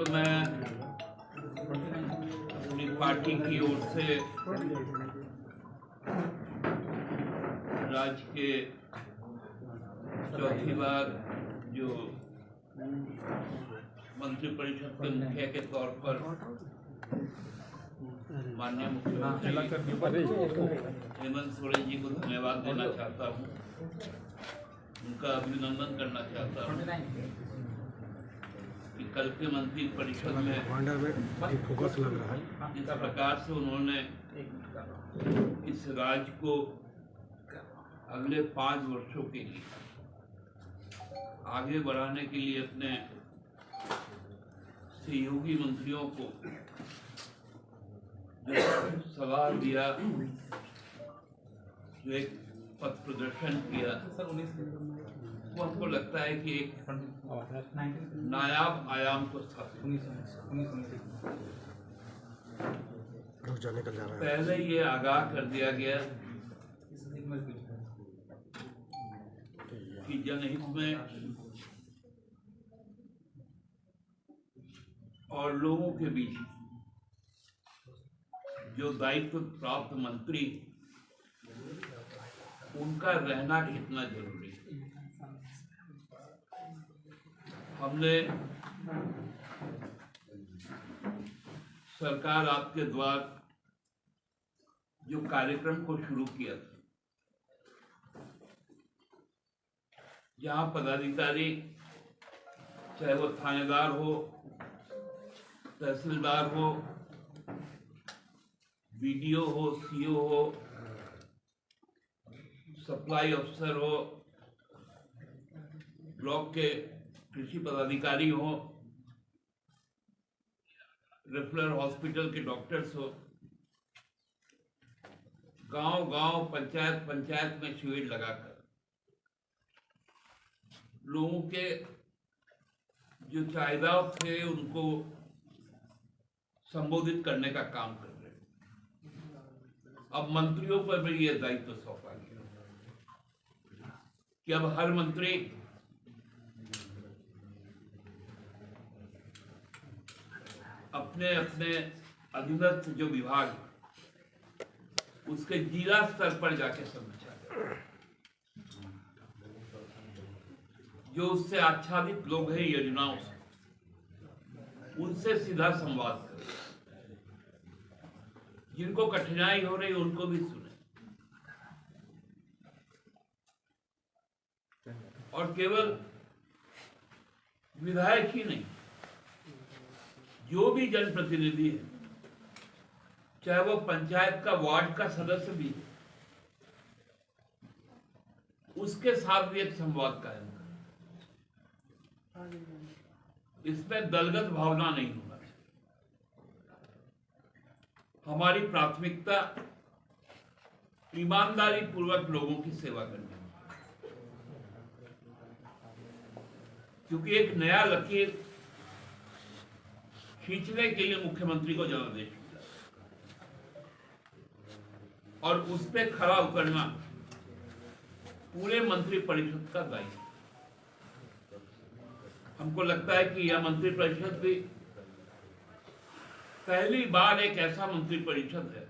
तो मैं अपनी पार्टी की ओर से राज्य के चौथी बार जो मंत्रिपरिषद के मुखिया के तौर पर माननीय मुख्यमंत्री हेमंत सोरेन जी को धन्यवाद देना चाहता हूँ, उनका अभिनंदन करना चाहता हूँ कि कल के मंत्रिपरिषद में फोकस लग रहा है। इस प्रकार से उन्होंने इस राज्य को अगले 5 वर्षों के लिए आगे बढ़ाने के लिए अपने सहयोगी मंत्रियों को जो सलाह दिया, जो एक पथ प्रदर्शन किया, वो हमको लगता है कि एक नायाब आयाम को स्थापित पहले ये आगाह कर दिया गया कि जनहित में और लोगों के बीच जो दायित्व प्राप्त मंत्री, उनका रहना कितना जरूरी है। हमने सरकार आपके द्वार जो कार्यक्रम को शुरू किया था, जहां पदाधिकारी चाहे वो थानेदार हो, तहसीलदार हो, बीडीओ हो, सीओ हो, सप्लाई अफसर हो, ब्लॉक के कृषि पदाधिकारी हो, रेफरल हॉस्पिटल के डॉक्टर्स हो, गांव-गांव, पंचायत में शिविर लगाकर लोगों के जो चाहिदा थे उनको संबोधित करने का काम कर रहे हैं। अब मंत्रियों पर भी यह दायित्व सौंपा गया कि अब हर मंत्री अपने अपने अधीनस्थ जो विभाग उसके जिला स्तर पर जाके समीक्षा करें। जो उससे आच्छादित लोग हैं योजनाओं से, उनसे सीधा संवाद करें। जिनको कठिनाई हो रही उनको भी सुने, और केवल विधायक ही नहीं, जो भी जनप्रतिनिधि है, चाहे वो पंचायत का वार्ड का सदस्य भी है, उसके साथ भी एक संवाद कायम करें। इसमें दलगत भावना नहीं होना चाहिए। हमारी प्राथमिकता ईमानदारी पूर्वक लोगों की सेवा करनी है, क्योंकि एक नया लकीर खींचने के लिए मुख्यमंत्री को जनादेश मिला और उस पे खरा उतरना पूरे मंत्रिपरिषद का दायित्व। हमको लगता है कि यह मंत्रिपरिषद भी पहली बार एक ऐसा मंत्रिपरिषद है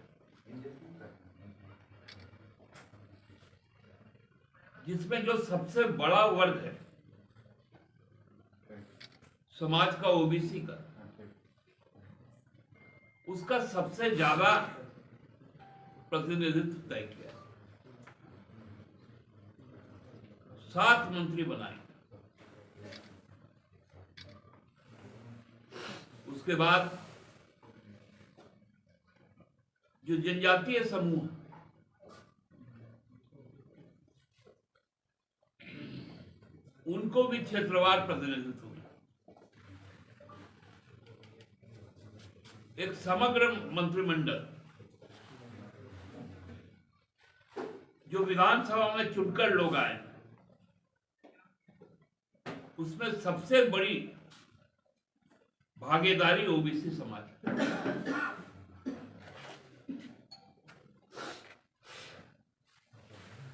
जिसमें जो सबसे बड़ा वर्ग है समाज का, ओबीसी का, उसका सबसे ज्यादा प्रतिनिधित्व तय किया। 7 मंत्री बनाए। उसके बाद जो जनजातीय समूह उनको भी क्षेत्रवार प्रतिनिधित्व हुआ। एक समग्र मंत्रिमंडल जो विधानसभा में चुनकर लोग आए, उसमें सबसे बड़ी भागीदारी ओबीसी समाज।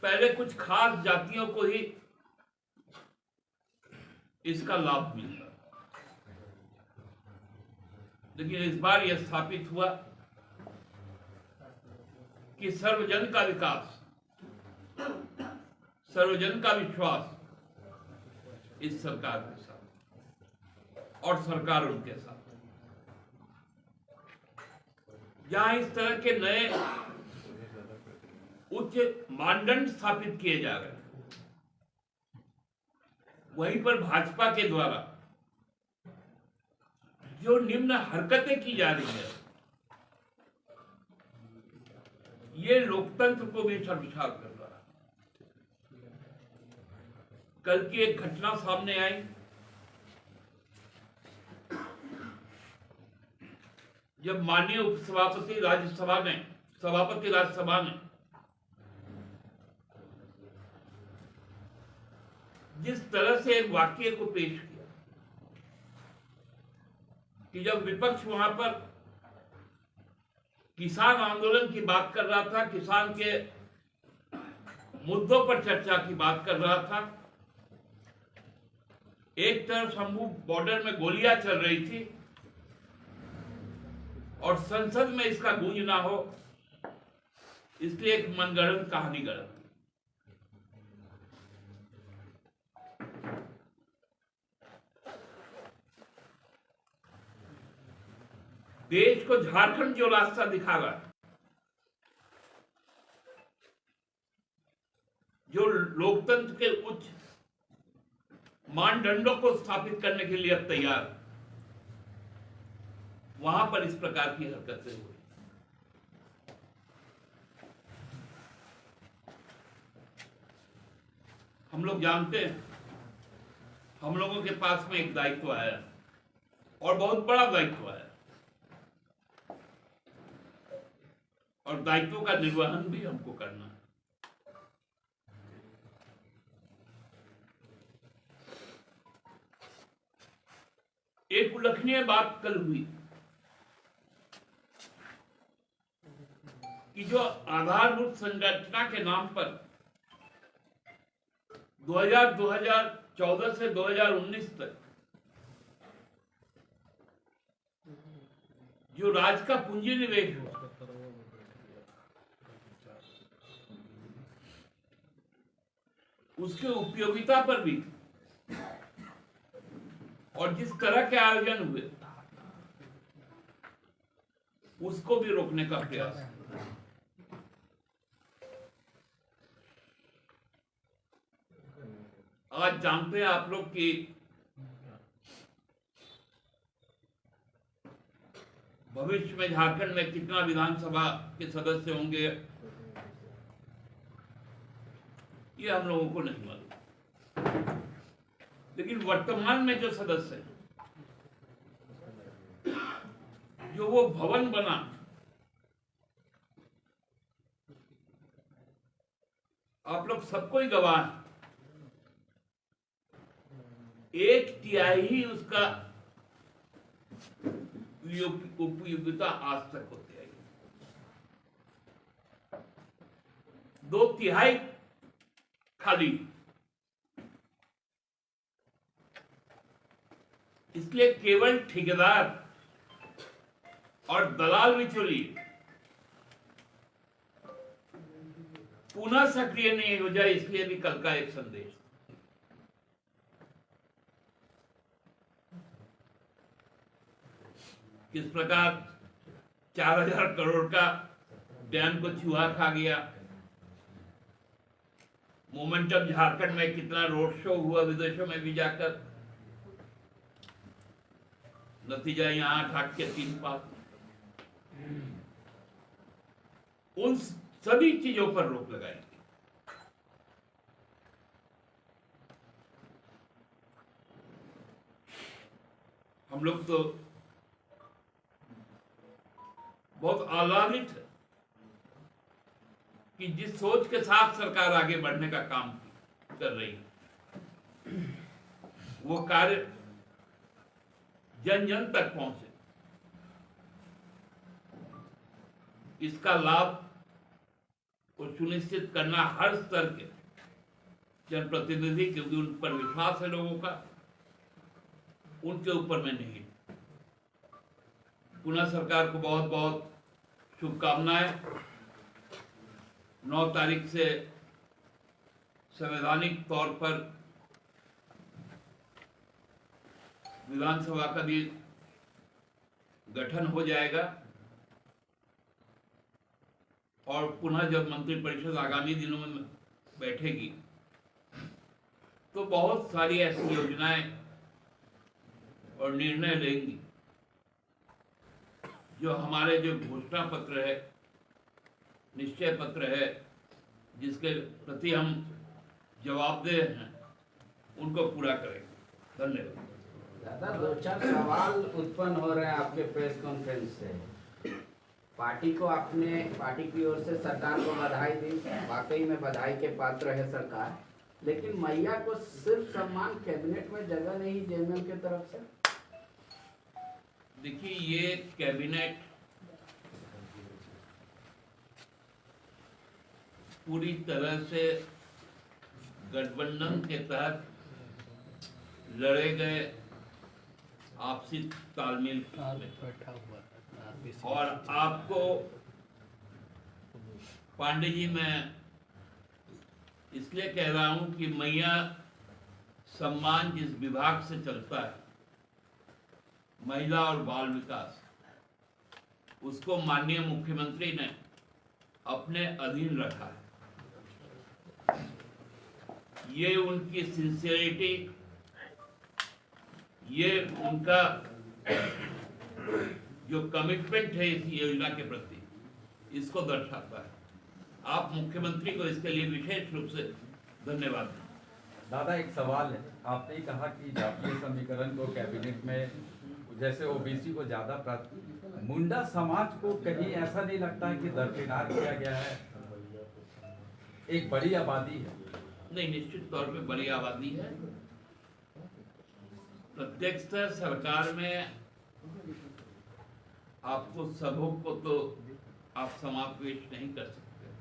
पहले कुछ खास जातियों को ही इसका लाभ मिलता, लेकिन इस बार यह स्थापित हुआ कि सर्वजन का विकास, सर्वजन का विश्वास इस सरकार के साथ और सरकार उनके साथ। जहां इस तरह के नए उच्च मानदंड स्थापित किए जा रहे हैं, वहीं पर भाजपा के द्वारा जो निम्न हरकतें की जा रही है, ये लोकतंत्र को भी शर्मसार कर रहा है। कल की एक घटना सामने आई जब माननीय उपसभापति राज्यसभा ने, सभापति राज्यसभा ने जिस तरह से एक वाक्य को पेश किया कि जब विपक्ष वहां पर किसान आंदोलन की बात कर रहा था, किसान के मुद्दों पर चर्चा की बात कर रहा था, एक तरफ शंभू बॉर्डर में गोलियां चल रही थी और संसद में इसका गूंज ना हो, इसलिए एक मनगढ़ंत कहानी गढ़। देश को झारखंड जो रास्ता दिखा रहा है, जो लोकतंत्र के उच्च मानदंडों को स्थापित करने के लिए अब तैयार, वहां पर इस प्रकार की हरकतें हुई। हम लोग जानते हैं, हम लोगों के पास में एक दायित्व आया और बहुत बड़ा दायित्व आया, और दायित्वों का निर्वहन भी हमको करना है। एक उल्लेखनीय बात कल हुई कि जो आधारभूत संरचना के नाम पर 2014 से 2019 तक जो राज्य का पूंजी निवेश हुआ, उसके उपयोगिता पर भी और जिस तरह के आयोजन हुए उसको भी रोकने का प्रयास। आज जानते हैं आप लोग कि भविष्य में झारखंड में कितना विधानसभा के सदस्य होंगे, ये हम लोगों को नहीं मालूम, लेकिन वर्तमान में जो सदस्य हैं, जो वो भवन बना, आप लोग सबको ही गवाह हैं, 1/3 ही उसका उपयोगिता आज तक होती आई, 2/3 खाली। इसलिए केवल ठेकेदार और दलाल बिचौलिए पुनः सक्रिय नहीं हो जाए, इसलिए भी कल का एक संदेश। किस प्रकार 4000 करोड़ का डैम को चूहा खा गया, मोमेंटम झारखंड में कितना रोड शो हुआ विदेशों में भी जाकर, नतीजा यहां 8 के 3 पास। उन सभी चीजों पर रोक लगाएंगे। हम लोग तो बहुत आह्लादित है कि जिस सोच के साथ सरकार आगे बढ़ने का काम कर रही है, वो कार्य जन जन तक पहुंचे, इसका लाभ को सुनिश्चित करना हर स्तर के जनप्रतिनिधि, क्योंकि उन पर विश्वास है लोगों का, उनके ऊपर में नहीं, पुनः सरकार को बहुत बहुत शुभकामनाएं। 9 तारीख से संवैधानिक तौर पर विधानसभा का भी गठन हो जाएगा और पुनः जब मंत्रिपरिषद आगामी दिनों में बैठेगी तो बहुत सारी ऐसी योजनाएं और निर्णय लेंगी जो हमारे जो घोषणा पत्र है, निश्चय पत्र है, जिसके प्रति हम जवाबदेह हैं, उनको पूरा करेंगे। धन्यवाद। दादा, 2-4 सवाल उत्पन्न हो रहे हैं आपके प्रेस कॉन्फ्रेंस से। पार्टी की ओर से सरकार को बधाई दी, वाकई में बधाई के पात्र है सरकार, लेकिन मैया को सिर्फ सम्मान कैबिनेट में जगह नहीं जेएमएम की तरफ से। देखिए, ये कैबिनेट पूरी तरह से गठबंधन के तहत लड़े गए आपसी तालमेल और आपको पांडे जी, मैं इसलिए कह रहा हूं कि मैया सम्मान जिस विभाग से चलता है, महिला और बाल विकास, उसको माननीय मुख्यमंत्री ने अपने अधीन रखा है। ये उनकी सिंसियरिटी, ये उनका जो कमिटमेंट है इस योजना के प्रति, इसको दर्शाता है। आप मुख्यमंत्री को इसके लिए विशेष रूप से धन्यवाद दें। दादा, एक सवाल है। आपने कहा कि जातीय समीकरण को कैबिनेट में जैसे ओबीसी को ज्यादा प्राथमिकता, मुंडा समाज को कहीं ऐसा नहीं लगता है कि दरकिनार किया गया है? एक बड़ी आबादी है। नहीं, निश्चित तौर पे बड़ी आबादी है। प्रत्यक्ष सरकार में आपको सबों को तो आप समावेश नहीं कर सकते,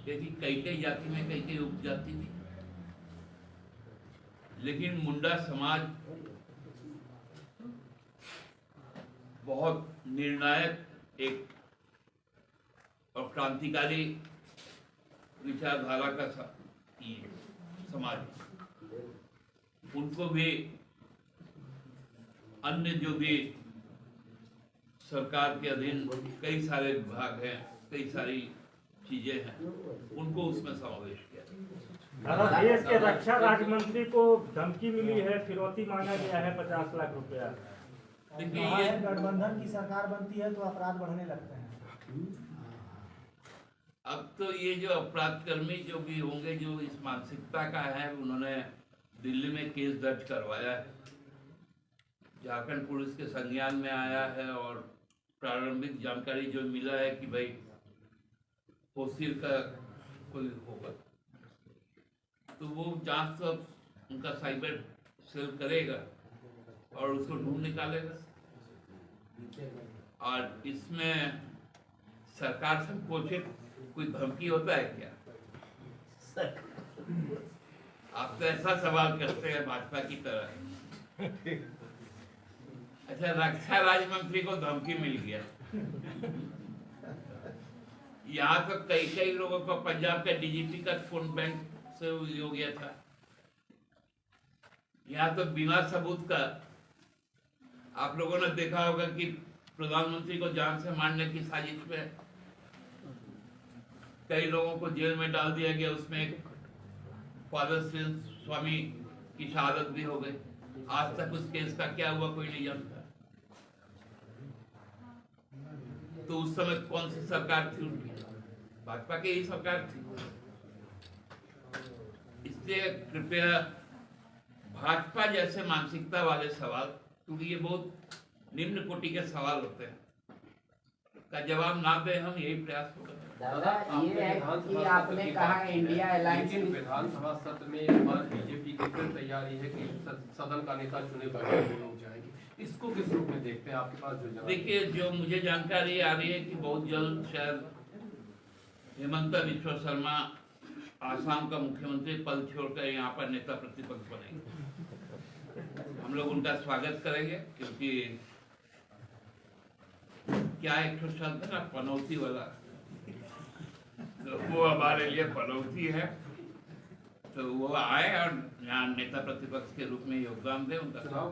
क्योंकि कई जाति में कई उपजाति भी, लेकिन मुंडा समाज बहुत निर्णायक एक और क्रांतिकारी विचारधारा का समाज, उनको भी अन्य जो भी सरकार के अधीन कई सारे विभाग हैं, कई सारी चीजें हैं, उनको उसमें समावेश किया। दादा, देश के रक्षा राज्य मंत्री को धमकी मिली है, फिरौती मांगा गया है 50 लाख रुपया। देखिए, ये गठबंधन की सरकार बनती है तो अपराध बढ़ने लगते हैं। अब तो ये जो अपराधकर्मी जो भी होंगे, जो इस मानसिकता का है, उन्होंने दिल्ली में केस दर्ज करवाया है, झारखंड पुलिस के संज्ञान में आया है और प्रारंभिक जानकारी जो मिला है कि भाई होशिर का कोई होगा, तो वो जांच तो उनका साइबर सेल करेगा और उसको ढूंढ निकालेगा। और इसमें सरकार संकोचित कोई धमकी होता है क्या? आप तो ऐसा सवाल करते हैं भाजपा की तरह। अच्छा, रक्षा राज्य मंत्री को धमकी मिल गया। यहाँ तो कई लोगों को पंजाब के डीजीपी का फोन बैंक से हो गया था। यहाँ तो बिना सबूत का आप लोगों ने देखा होगा कि प्रधानमंत्री को जान से मारने की साजिश में कई लोगों को जेल में डाल दिया गया। उसमें एक फादर स्वामी की शहादत भी हो गई। आज तक उस केस का क्या हुआ कोई नहीं जानता। तो उस समय कौन सी सरकार थी उनकी? भाजपा की ही सरकार थी। इसलिए कृपया भाजपा जैसे मानसिकता वाले सवाल, क्योंकि ये बहुत निम्न कोटि के सवाल होते हैं, का जवाब ना दे, हम यही प्रयास होगा। दादा, ये है कि आपने कहा इंडिया अलायंस, विधानसभा सत्र में इस बार बीजेपी की फिर तैयारी है कि सदन का नेता चुने बगैर लोग जाएंगे, इसको किस रूप में देखते हैं? आपके पास जो देखिए, जो मुझे जानकारी आ रही है कि बहुत जल्द शायद हेमंत बिस्वा शर्मा आसाम का मुख्यमंत्री पद छोड़कर यहाँ पर नेता प्रतिपक्ष बनेंगे। हम लोग उनका स्वागत करेंगे, क्योंकि क्या एक तो शब्द है ना पनौती वाला, तो वो हमारे लिए पनौती है। तो वो आए और यहाँ नेता प्रतिपक्ष के रूप में योगदान दे उनका। दादा,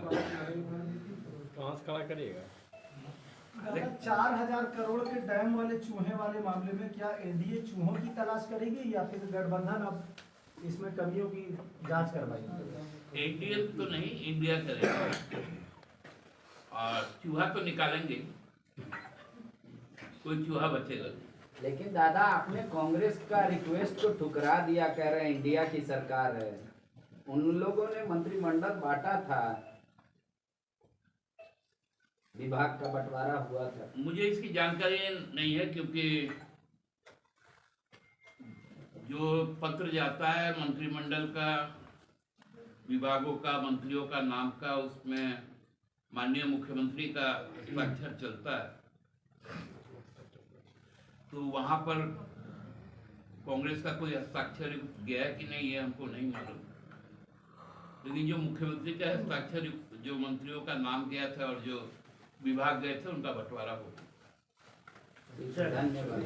4,000 करोड़ के डैम वाले चूहे वाले मामले में क्या एनडीए चूहों की तलाश करेगी या फिर गठबंधन अब इसमें कमियों की जांच करवाएगी? एनडीए तो नहीं, इंडिया करेगा और चूहा तो निकालेंगे, कोई चूहा बचेगा नहीं। लेकिन दादा आपने कांग्रेस का रिक्वेस्ट को ठुकरा दिया, कह रहे हैं इंडिया की सरकार है। उन लोगों ने मंत्रिमंडल बांटा था, विभाग का बंटवारा हुआ था। मुझे इसकी जानकारी नहीं है क्योंकि जो पत्र जाता है मंत्रिमंडल का, विभागों का, मंत्रियों का नाम का, उसमें माननीय मुख्यमंत्री का हस्ताक्षर चलता है। तो वहां पर कांग्रेस का कोई हस्ताक्षर गया है कि नहीं ये हमको नहीं मालूम, लेकिन जो मुख्यमंत्री का हस्ताक्षर, जो मंत्रियों का नाम गया था और जो विभाग गए थे उनका बंटवारा हो। धन्यवाद।